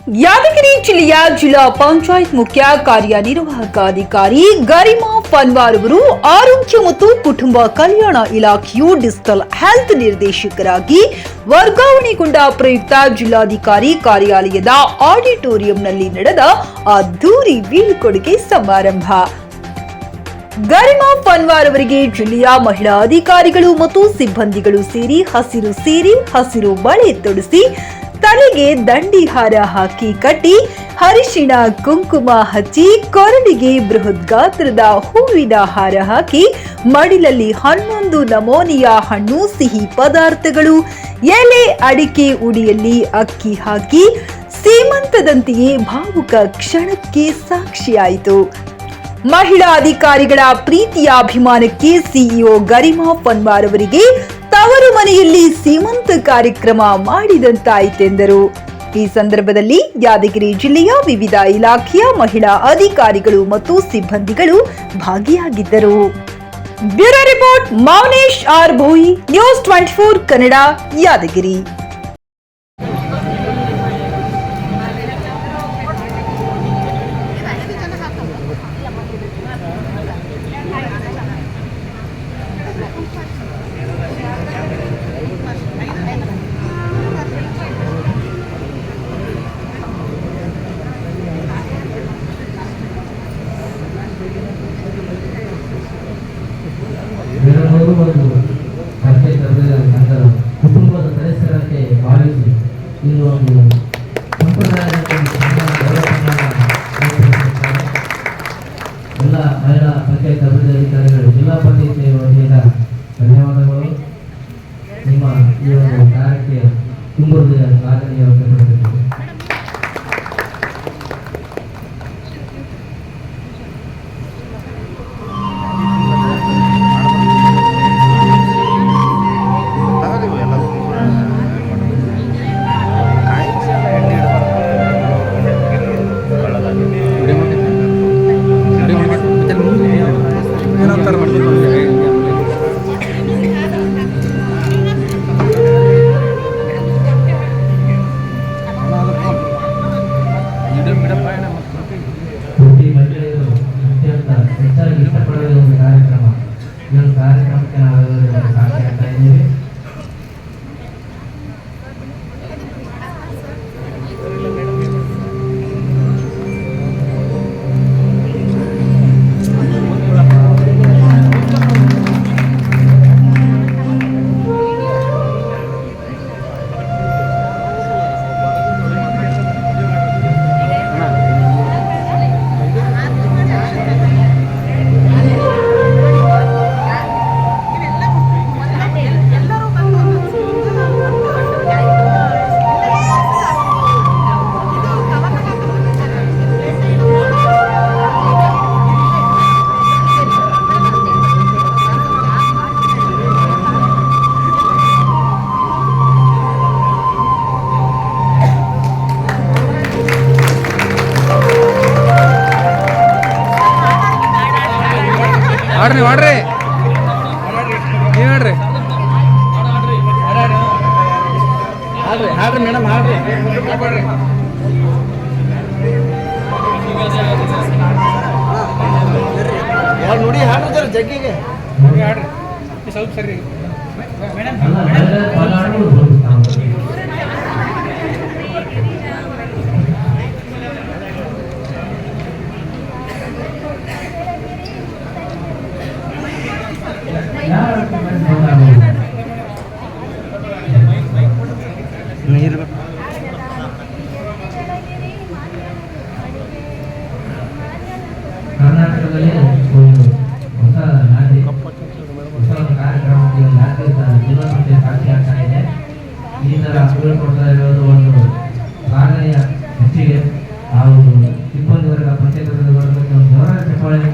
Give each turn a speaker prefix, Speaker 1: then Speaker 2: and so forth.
Speaker 1: ಯಾದಗಿರಿ ಜಿಲ್ಲೆಯ ಜಿಲ್ಲಾ ಪಂಚಾಯತ್ ಮುಖ್ಯ ಕಾರ್ಯನಿರ್ವಾಹಕ ಅಧಿಕಾರಿ ಗರಿಮಾ ಪನ್ವಾರ್ ಅವರು ಆರೋಗ್ಯ ಮತ್ತು ಕುಟುಂಬ ಕಲ್ಯಾಣ ಇಲಾಖೆಯು ಡಿಜಿಟಲ್ ಹೆಲ್ತ್ ನಿರ್ದೇಶಕರಾಗಿ ವರ್ಗಾವಣೆಗೊಂಡ ಪ್ರಯುಕ್ತ ಜಿಲ್ಲಾಧಿಕಾರಿ ಕಾರ್ಯಾಲಯದ ಆಡಿಟೋರಿಯಂನಲ್ಲಿ ನಡೆದ ಅದ್ದೂರಿ ಬೀಳ್ಕೊಡುಗೆ ಸಮಾರಂಭ. ಗರಿಮಾ ಪನ್ವಾರ್ ಅವರಿಗೆ ಜಿಲ್ಲೆಯ ಮಹಿಳಾ ಅಧಿಕಾರಿಗಳು ಮತ್ತು ಸಿಬ್ಬಂದಿಗಳು ಸೇರಿ ಹಸಿರು ಬಳೆ ತೊಡಿಸಿ ತಲೆಗೆ ದಂಡಿ ಹಾರ ಹಾಕಿ ಕಟ್ಟಿ ಅರಿಶಿಣ ಕುಂಕುಮ ಹಚ್ಚಿ ಕೊರಳಿಗೆ ಬೃಹತ್ ಗಾತ್ರದ ಹೂವಿನ ಹಾರ ಹಾಕಿ ಮಡಿಲಲ್ಲಿ 11 ನಮೂನೆಯ ಹಣ್ಣು ಸಿಹಿ ಪದಾರ್ಥಗಳು ಎಲೆ ಅಡಿಕೆ ಉಡಿಯಲ್ಲಿ ಅಕ್ಕಿ ಹಾಕಿ ಸೀಮಂತದಂತೆಯೇ ಭಾವುಕ ಕ್ಷಣಕ್ಕೆ ಸಾಕ್ಷಿಯಾಯಿತು. ಮಹಿಳಾ ಅಧಿಕಾರಿಗಳ ಪ್ರೀತಿಯ ಅಭಿಮಾನಕ್ಕೆ ಸಿಇಒ ಗರಿಮಾ ಪನ್ವಾರ್ ಅವರಿಗೆ ತವರು ಮನೆಯಲ್ಲಿ ಸೀಮಂತ ಕಾರ್ಯಕ್ರಮ ಮಾಡಿದಂತಾಯಿತೆಂದರು. ಈ ಸಂದರ್ಭದಲ್ಲಿ ಯಾದಗಿರಿ ಜಿಲ್ಲೆಯ ವಿವಿಧ ಇಲಾಖೆಯ ಮಹಿಳಾ ಅಧಿಕಾರಿಗಳು ಮತ್ತು ಸಿಬ್ಬಂದಿಗಳು ಭಾಗಿಯಾಗಿದ್ದರು. Bureau report Mounesh R Bhoyi, news 24 Kannada, Yadgiri.
Speaker 2: ಕುಟುಂಬದ ಸದಸ್ಯರಂತೆ ಭಾವಿಸಿ ಈ ಒಂದು ಎಲ್ಲ ಮಹಿಳಾ ಪಂಚಾಯತ್ ಅಭಿವೃದ್ಧಿ ಅಧಿಕಾರಿಗಳು ಜಿಲ್ಲಾ ಪಂಚಾಯತ್ ವತಿಯಿಂದ ಧನ್ಯವಾದಗಳು. ನಿಮ್ಮ ಈ ಒಂದು ಕಾರ್ಯಕ್ಕೆ ತುಂಬ ಶ್ಲಾಘನೀಯ ವ್ಯಕ್ತಪಡಿಸುತ್ತೇವೆ. ಹೆಚ್ಚಾಗಿ ಇಷ್ಟಪಡುವ ಒಂದು ಕಾರ್ಯಕ್ರಮ. ಈ ಒಂದು ಕಾರ್ಯಕ್ರಮಕ್ಕೆ ನಾವೆಲ್ಲರೂ ಸಾಕ್ಷಿ ಆಗ್ತಾ ಇದ್ದೀವಿ.
Speaker 3: ಮಾಡ್ರಿ ಹೇಳ್ರಿ ಹಾಡ್ರಿ ಮೇಡಮ್ ಹಾಡ್ರಿ ನೋಡಿ ಹಾಡ್ರಿ ಜಗ್ಗಿಗೆ ಹಾಡ್ರಿ ಸ್ವಲ್ಪ ಸರಿ ಮೇಡಮ್.
Speaker 2: ಕರ್ನಾಟಕದಲ್ಲಿ ಹೊಸ ಕಾರ್ಯಕ್ರಮಕ್ಕೆ ಜಿಲ್ಲಾ ಪಂಚಾಯತ್ ಸಾಕ್ಷಿ ಆಗ್ತಾ ಇದೆ. ಈ ತರ ಕೊಡ್ತಾ ಇರೋದು ಒಂದು ಸಾಧನೆಯ ಹೆಚ್ಚಿಗೆ ನಾವು ಸಿಬ್ಬಂದಿ ವರ್ಗ ಪಂಚಾಯತ್ ವರ್ಗಕ್ಕೆ ಒಂದು ಜೋರಾದ ಚಪ್ಪಾಳೆ.